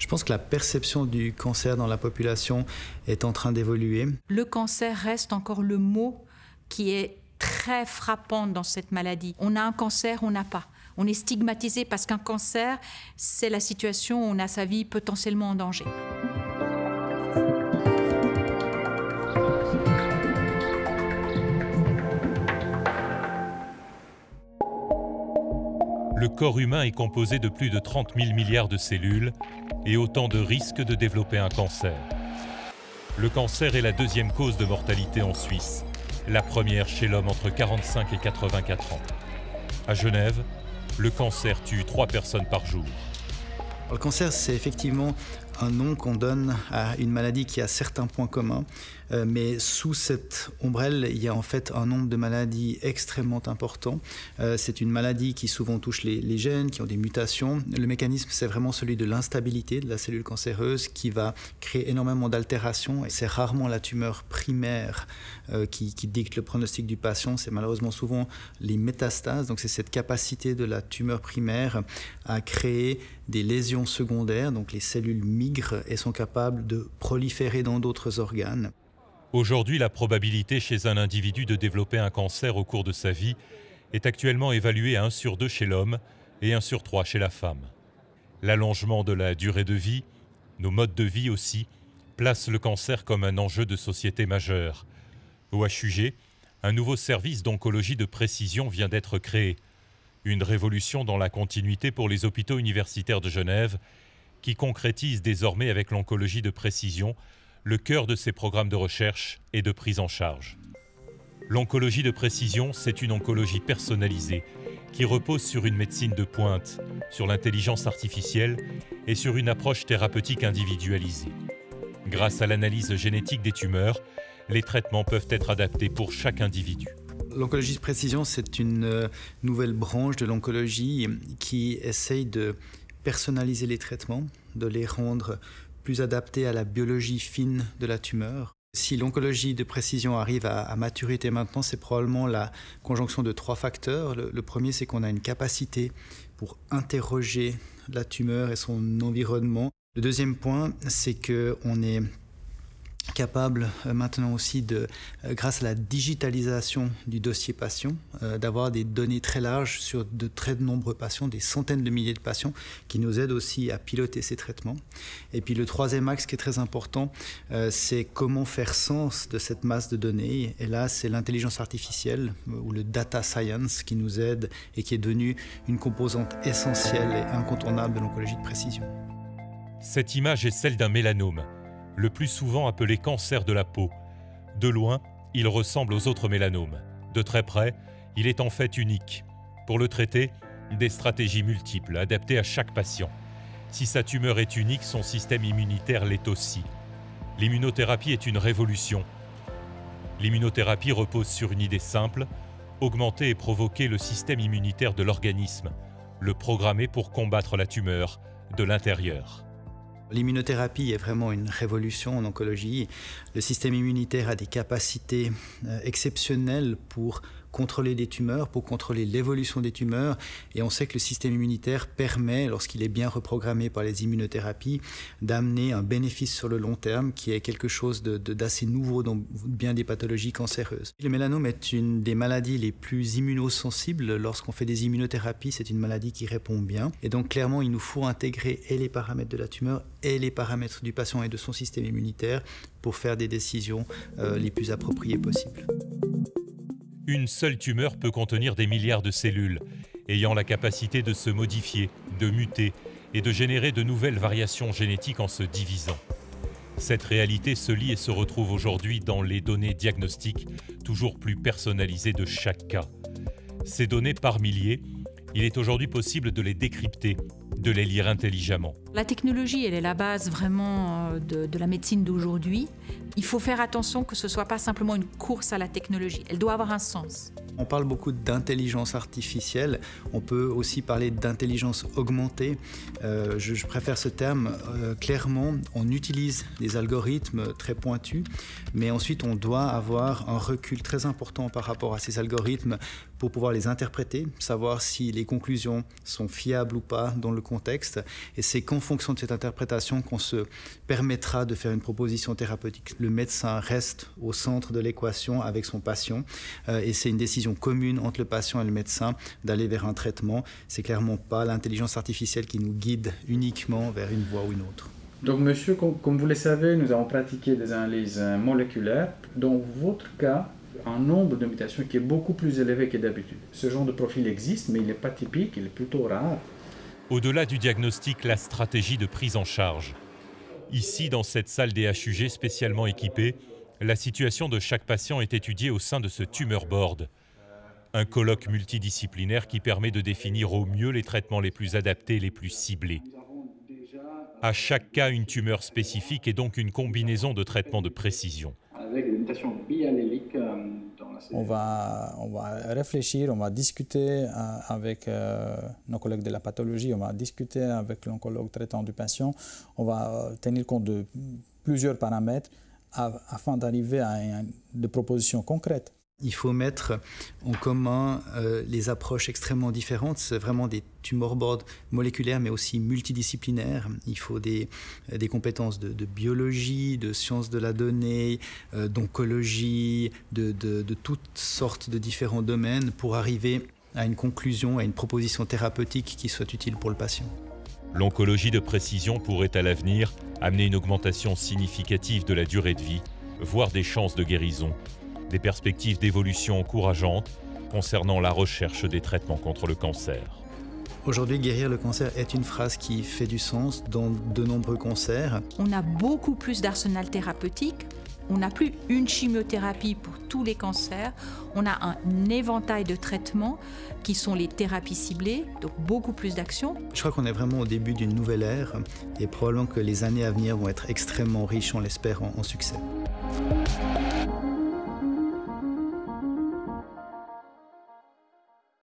Je pense que la perception du cancer dans la population est en train d'évoluer. Le cancer reste encore le mot qui est très frappant dans cette maladie. On a un cancer, on n'a pas. On est stigmatisé parce qu'un cancer, c'est la situation où on a sa vie potentiellement en danger. Le corps humain est composé de plus de 30 000 milliards de cellules et autant de risques de développer un cancer. Le cancer est la deuxième cause de mortalité en Suisse, la première chez l'homme entre 45 et 84 ans. À Genève, le cancer tue 3 personnes par jour. Le cancer, c'est effectivement un nom qu'on donne à une maladie qui a certains points communs, mais sous cette ombrelle, il y a en fait un nombre de maladies extrêmement important. C'est une maladie qui souvent touche les gènes, qui ont des mutations. Le mécanisme, c'est vraiment celui de l'instabilité de la cellule cancéreuse qui va créer énormément d'altérations. C'est rarement la tumeur primaire qui dicte le pronostic du patient, c'est malheureusement souvent les métastases. Donc c'est cette capacité de la tumeur primaire à créer des lésions secondaires, donc les cellules migrent et sont capables de proliférer dans d'autres organes. Aujourd'hui, la probabilité chez un individu de développer un cancer au cours de sa vie est actuellement évaluée à 1 sur 2 chez l'homme et 1 sur 3 chez la femme. L'allongement de la durée de vie, nos modes de vie aussi, place le cancer comme un enjeu de société majeur. Au HUG, un nouveau service d'oncologie de précision vient d'être créé. Une révolution dans la continuité pour les hôpitaux universitaires de Genève qui concrétise désormais avec l'oncologie de précision le cœur de ses programmes de recherche et de prise en charge. L'oncologie de précision, c'est une oncologie personnalisée qui repose sur une médecine de pointe, sur l'intelligence artificielle et sur une approche thérapeutique individualisée. Grâce à l'analyse génétique des tumeurs, les traitements peuvent être adaptés pour chaque individu. L'oncologie de précision, c'est une nouvelle branche de l'oncologie qui essaye de personnaliser les traitements, de les rendre plus adaptés à la biologie fine de la tumeur. Si l'oncologie de précision arrive à maturité maintenant, c'est probablement la conjonction de 3 facteurs. Le premier, c'est qu'on a une capacité pour interroger la tumeur et son environnement. Le deuxième point, c'est qu'on est capable maintenant aussi, grâce à la digitalisation du dossier patient, d'avoir des données très larges sur de très nombreux patients, des centaines de milliers de patients, qui nous aident aussi à piloter ces traitements. Et puis le troisième axe qui est très important, c'est comment faire sens de cette masse de données. Et là, c'est l'intelligence artificielle ou le data science qui nous aide et qui est devenu une composante essentielle et incontournable de l'oncologie de précision. Cette image est celle d'un mélanome, le plus souvent appelé cancer de la peau. De loin, il ressemble aux autres mélanomes. De très près, il est en fait unique. Pour le traiter, des stratégies multiples, adaptées à chaque patient. Si sa tumeur est unique, son système immunitaire l'est aussi. L'immunothérapie est une révolution. L'immunothérapie repose sur une idée simple, augmenter et provoquer le système immunitaire de l'organisme, le programmer pour combattre la tumeur de l'intérieur. L'immunothérapie est vraiment une révolution en oncologie. Le système immunitaire a des capacités exceptionnelles pour contrôler des tumeurs, pour contrôler l'évolution des tumeurs. Et on sait que le système immunitaire permet, lorsqu'il est bien reprogrammé par les immunothérapies, d'amener un bénéfice sur le long terme qui est quelque chose d'assez nouveau dans bien des pathologies cancéreuses. Le mélanome est une des maladies les plus immunosensibles. Lorsqu'on fait des immunothérapies, c'est une maladie qui répond bien. Et donc clairement, il nous faut intégrer et les paramètres de la tumeur et les paramètres du patient et de son système immunitaire pour faire des décisions les plus appropriées possibles. Une seule tumeur peut contenir des milliards de cellules, ayant la capacité de se modifier, de muter et de générer de nouvelles variations génétiques en se divisant. Cette réalité se lit et se retrouve aujourd'hui dans les données diagnostiques toujours plus personnalisées de chaque cas. Ces données par milliers, il est aujourd'hui possible de les décrypter, de les lire intelligemment. La technologie, elle est la base vraiment de la médecine d'aujourd'hui. Il faut faire attention que ce ne soit pas simplement une course à la technologie. Elle doit avoir un sens. On parle beaucoup d'intelligence artificielle. On peut aussi parler d'intelligence augmentée. Je préfère ce terme. Clairement, on utilise des algorithmes très pointus, mais ensuite on doit avoir un recul très important par rapport à ces algorithmes pour pouvoir les interpréter, savoir si les conclusions sont fiables ou pas dans le contexte. Et c'est qu'en fonction de cette interprétation qu'on se permettra de faire une proposition thérapeutique. Le médecin reste au centre de l'équation avec son patient et c'est une décision commune entre le patient et le médecin d'aller vers un traitement. C'est clairement pas l'intelligence artificielle qui nous guide uniquement vers une voie ou une autre. Donc monsieur, comme vous le savez, nous avons pratiqué des analyses moléculaires. Dans votre cas, un nombre de mutations qui est beaucoup plus élevé que d'habitude. Ce genre de profil existe, mais il n'est pas typique, il est plutôt rare. Au-delà du diagnostic, la stratégie de prise en charge. Ici, dans cette salle des HUG spécialement équipée, la situation de chaque patient est étudiée au sein de ce Tumor Board, un colloque multidisciplinaire qui permet de définir au mieux les traitements les plus adaptés, les plus ciblés. À chaque cas, une tumeur spécifique et donc une combinaison de traitements de précision. Avec des mutations bialléliques dans la cellule. On va réfléchir, on va discuter avec nos collègues de la pathologie, on va discuter avec l'oncologue traitant du patient, on va tenir compte de plusieurs paramètres afin d'arriver à des propositions concrètes. Il faut mettre en commun les approches extrêmement différentes. C'est vraiment des tumor boards moléculaires, mais aussi multidisciplinaires. Il faut des compétences de biologie, de sciences de la donnée, d'oncologie, de toutes sortes de différents domaines pour arriver à une conclusion, à une proposition thérapeutique qui soit utile pour le patient. L'oncologie de précision pourrait à l'avenir amener une augmentation significative de la durée de vie, voire des chances de guérison. Des perspectives d'évolution encourageantes concernant la recherche des traitements contre le cancer. Aujourd'hui, guérir le cancer est une phrase qui fait du sens dans de nombreux cancers. On a beaucoup plus d'arsenal thérapeutique. On n'a plus une chimiothérapie pour tous les cancers. On a un éventail de traitements qui sont les thérapies ciblées, donc beaucoup plus d'actions. Je crois qu'on est vraiment au début d'une nouvelle ère et probablement que les années à venir vont être extrêmement riches, on l'espère, en succès.